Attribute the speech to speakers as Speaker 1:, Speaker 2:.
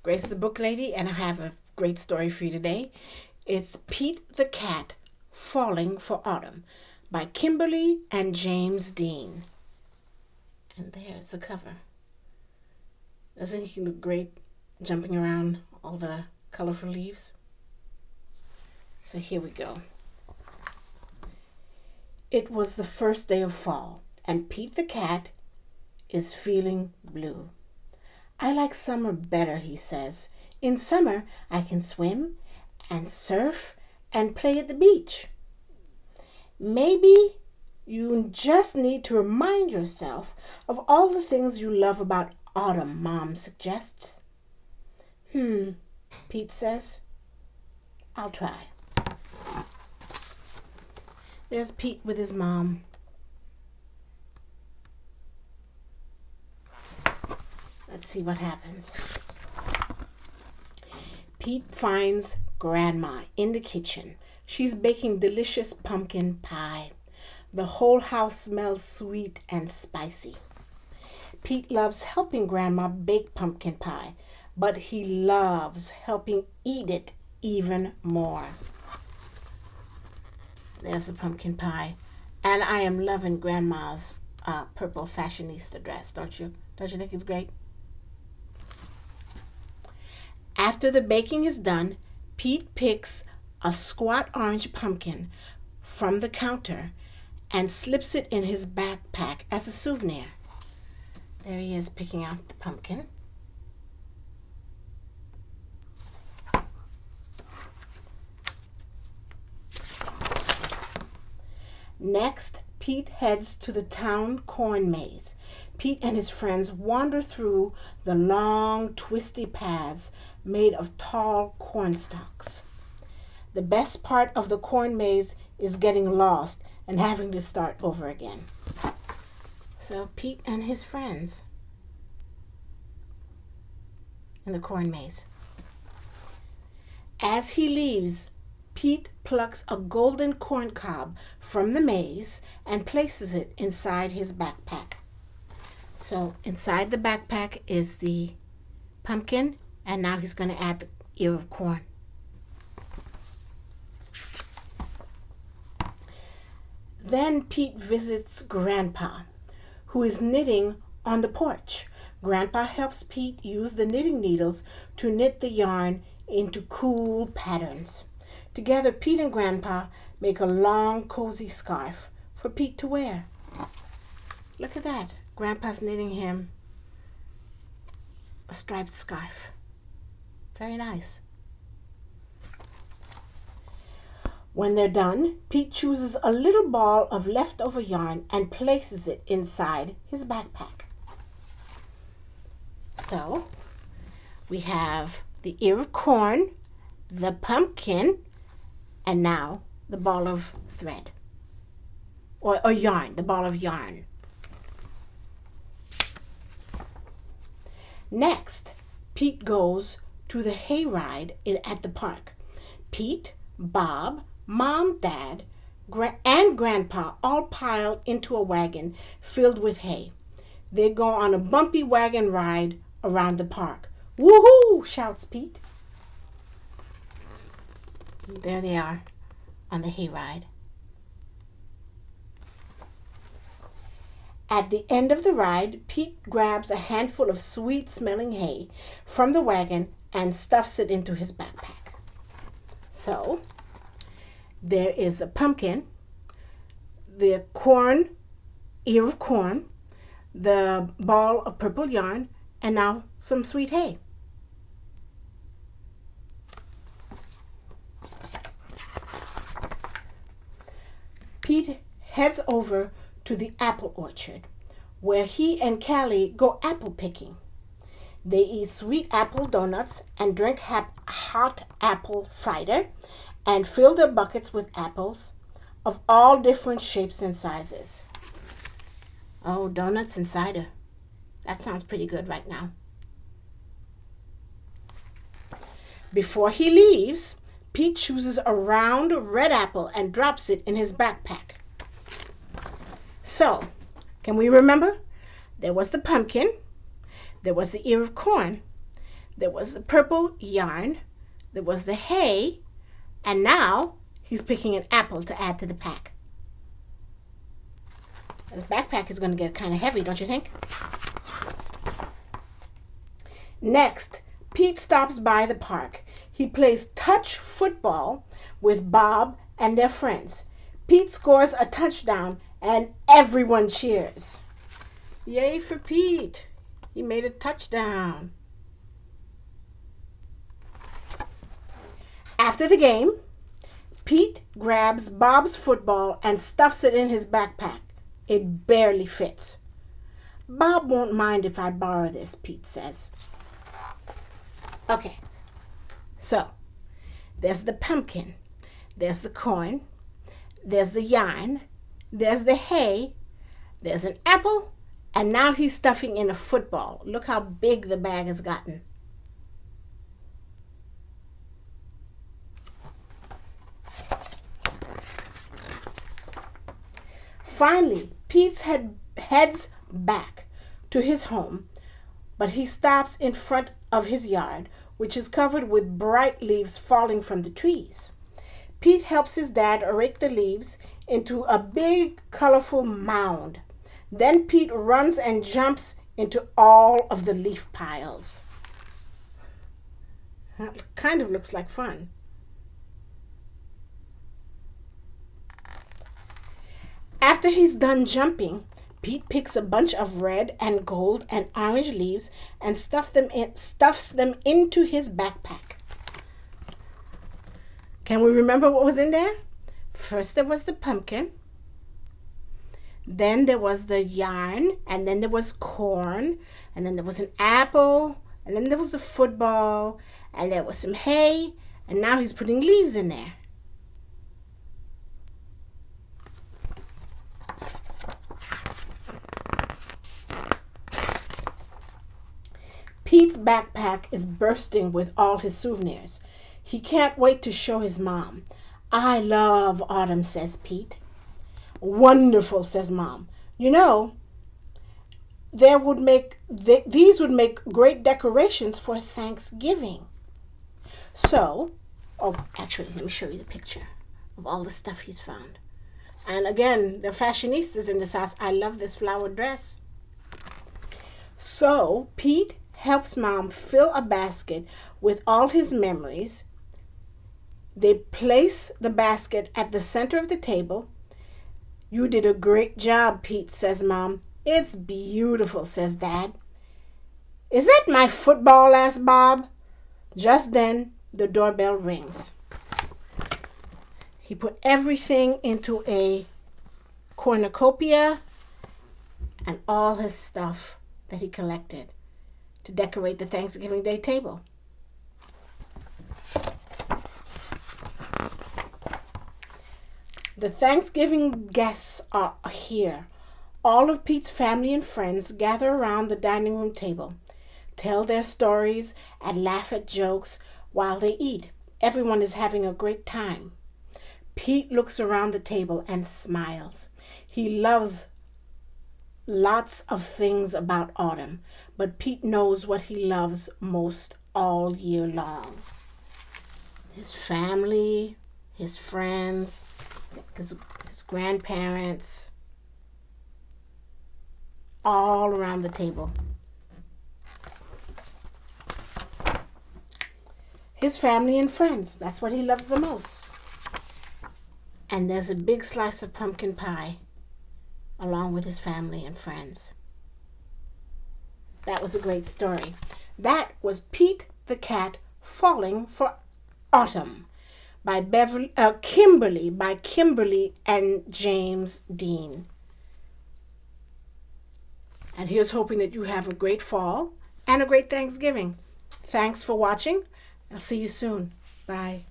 Speaker 1: Grace the Book Lady, and I have a great story for you today. It's Pete the Cat Falling for Autumn by Kimberly and James Dean. And there's the cover. Doesn't he look great jumping around all the colorful leaves? So here we go. It was the first day of fall, and Pete the Cat is feeling blue. I like summer better, he says. In summer, I can swim and surf and play at the beach. Maybe you just need to remind yourself of all the things you love about autumn, Mom suggests. Pete says. I'll try. There's Pete with his mom. Let's see what happens. Pete finds Grandma in the kitchen. She's baking delicious pumpkin pie. The whole house smells sweet and spicy. Pete loves helping Grandma bake pumpkin pie, but he loves helping eat it even more. There's the pumpkin pie. And I am loving Grandma's purple fashionista dress, don't you? Don't you think it's great? After the baking is done, Pete picks a squat orange pumpkin from the counter and slips it in his backpack as a souvenir. There he is picking out the pumpkin. Next, Pete heads to the town corn maze. Pete and his friends wander through the long, twisty paths made of tall corn stalks. The best part of the corn maze is getting lost and having to start over again. So Pete and his friends in the corn maze. As he leaves, Pete plucks a golden corn cob from the maze and places it inside his backpack. So inside the backpack is the pumpkin, and now he's going to add the ear of corn. Then Pete visits Grandpa, who is knitting on the porch. Grandpa helps Pete use the knitting needles to knit the yarn into cool patterns. Together, Pete and Grandpa make a long, cozy scarf for Pete to wear. Look at that. Grandpa's knitting him a striped scarf. Very nice. When they're done, Pete chooses a little ball of leftover yarn and places it inside his backpack. So, we have the ear of corn, the pumpkin, and now the ball of thread. Or yarn, the ball of yarn. Next, Pete goes to the hayride at the park. Pete, Bob, Mom, Dad, and Grandpa all pile into a wagon filled with hay. They go on a bumpy wagon ride around the park. Woohoo! Shouts Pete. There they are on the hayride. At the end of the ride, Pete grabs a handful of sweet-smelling hay from the wagon and stuffs it into his backpack. So, there is a pumpkin, the corn, ear of corn, the ball of purple yarn, and now some sweet hay. Pete heads over to the apple orchard, where he and Callie go apple picking. They eat sweet apple donuts and drink hot apple cider and fill their buckets with apples of all different shapes and sizes. Oh, donuts and cider. That sounds pretty good right now. Before he leaves, Pete chooses a round red apple and drops it in his backpack. So, can we remember? There was the pumpkin, there was the ear of corn, There was the purple yarn, there was the hay, and now he's picking an apple to add to the pack. This backpack is going to get kind of heavy, don't you think? Next, Pete stops by the park. He plays touch football with Bob and their friends. Pete scores a touchdown and everyone cheers. Yay for Pete! He made a touchdown. After the game, Pete grabs Bob's football and stuffs it in his backpack. It barely fits. Bob won't mind if I borrow this, Pete says. Okay, so there's the pumpkin, there's the corn, there's the yarn, there's the hay, there's an apple, and now he's stuffing in a football. Look how big the bag has gotten. Finally, Pete's heads back to his home, but he stops in front of his yard, which is covered with bright leaves falling from the trees. Pete helps his dad rake the leaves into a big, colorful mound. Then Pete runs and jumps into all of the leaf piles. That kind of looks like fun. After he's done jumping, Pete picks a bunch of red and gold and orange leaves and stuffs them into his backpack. Can we remember what was in there? First there was the pumpkin, then there was the yarn, and then there was corn, and then there was an apple, and then there was a football, and there was some hay, and now he's putting leaves in there. Pete's backpack is bursting with all his souvenirs. He can't wait to show his mom. I love autumn, says Pete. Wonderful, says Mom. You know, these would make great decorations for Thanksgiving. So, actually, let me show you the picture of all the stuff he's found. And again, the fashionistas in this house, I love this flower dress. So, Pete helps Mom fill a basket with all his memories. They place the basket at the center of the table. You did a great job, Pete, says Mom. It's beautiful, says Dad. Is that my football? Asks Bob. Just then, the doorbell rings. He put everything into a cornucopia and all his stuff that he collected to decorate the Thanksgiving Day table. The Thanksgiving guests are here. All of Pete's family and friends gather around the dining room table, tell their stories, and laugh at jokes while they eat. Everyone is having a great time. Pete looks around the table and smiles. He loves lots of things about autumn, but Pete knows what he loves most all year long. His family, his friends, his grandparents, all around the table. His family and friends, that's what he loves the most. And there's a big slice of pumpkin pie along with his family and friends. That was a great story. That was Pete the Cat Falling for Autumn by Kimberly and James Dean. And here's hoping that you have a great fall and a great Thanksgiving. Thanks for watching. I'll see you soon. Bye.